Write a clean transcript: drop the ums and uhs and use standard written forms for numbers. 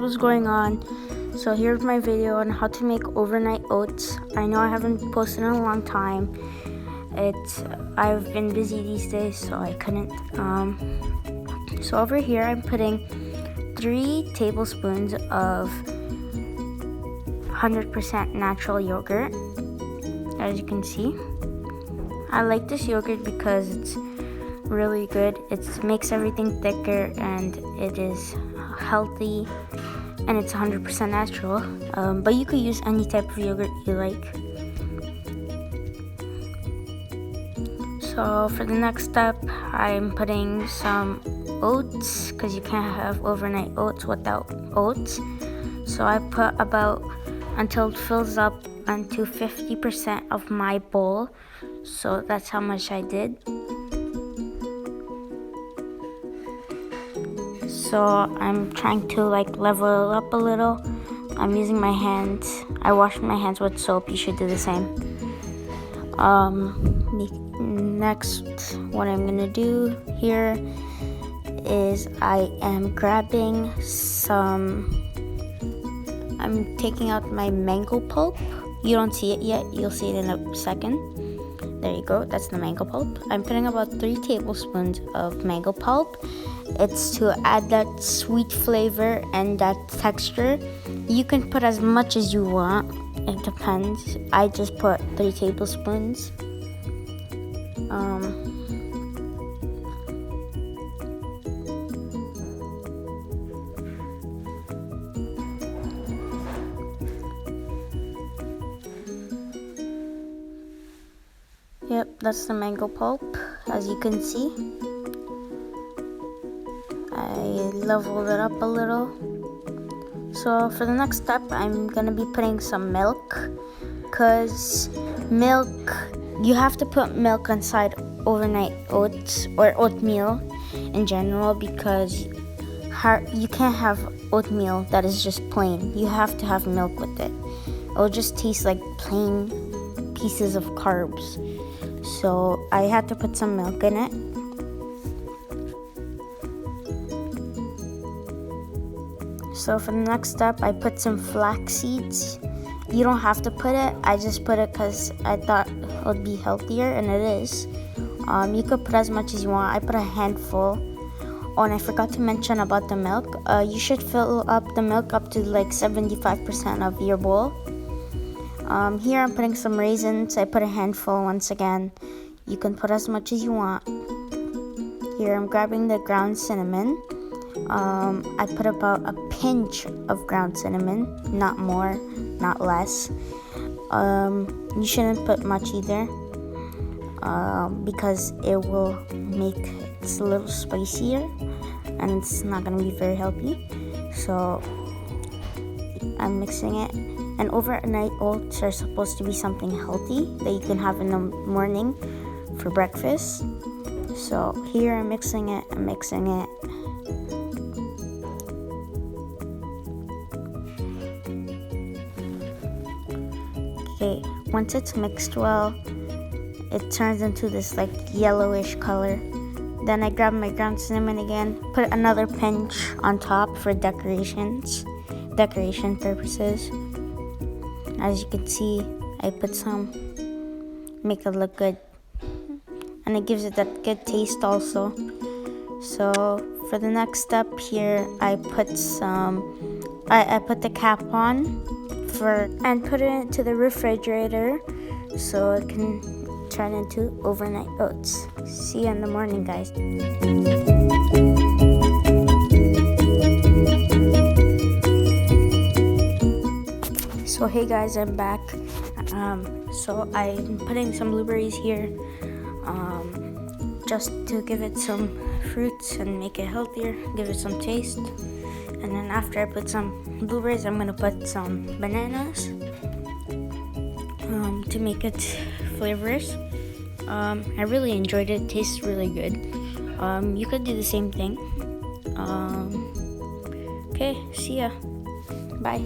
what's going on. So here's my video on how to make overnight oats. I know I haven't posted in a long time. I've been busy these days, so I couldn't. So over here I'm putting 3 tablespoons of 100% natural yogurt. As you can see, I like this yogurt because it's really good. It makes everything thicker and it is healthy and it's 100% natural. But you could use any type of yogurt you like. So for the next step, I'm putting some oats because you can't have overnight oats without oats. So I put about until it fills up unto 50% of my bowl. So that's how much I did. So I'm trying to level it up a little. I'm using my hands. I washed my hands with soap. You should do the same. Next, what I'm gonna do here is I am grabbing I'm taking out my mango pulp. You don't see it yet. You'll see it in a second. There you go. That's the mango pulp. I'm putting about 3 tablespoons of mango pulp. It's to add that sweet flavor and that texture. You can put as much as you want. It depends. I just put 3 tablespoons. Yep, that's the mango pulp, as you can see. I leveled it up a little. So for the next step, I'm gonna be putting some milk, because you have to put milk inside overnight oats or oatmeal in general, because you can't have oatmeal that is just plain. You have to have milk with it. It'll just taste like plain pieces of carbs. So I had to put some milk in it. So for the next step, I put some flax seeds. You don't have to put it. I just put it because I thought it would be healthier, and it is. You could put as much as you want. I put a handful. Oh, and I forgot to mention about the milk. You should fill up the milk up to 75% of your bowl. Here I'm putting some raisins. I put a handful once again. You can put as much as you want. Here I'm grabbing the ground cinnamon. I put about a pinch of ground cinnamon, not more, not less. You shouldn't put much either, because it will make it a little spicier and it's not going to be very healthy. So I'm mixing it. And overnight oats are supposed to be something healthy that you can have in the morning for breakfast. So here I'm mixing it. Okay, once it's mixed well, it turns into this yellowish color. Then I grab my ground cinnamon again, put another pinch on top for decoration purposes. As you can see, I put some, make it look good. And it gives it that good taste also. So for the next step here, I put I put the cap on and put it into the refrigerator so it can turn into overnight oats. See you in the morning, guys. So hey guys, I'm back. So I'm putting some blueberries here, just to give it some fruits and make it healthier, give it some taste. And then after I put some blueberries, I'm gonna put some bananas to make it flavorous. I really enjoyed it. It tastes really good. You could do the same thing. Okay, see ya. Bye.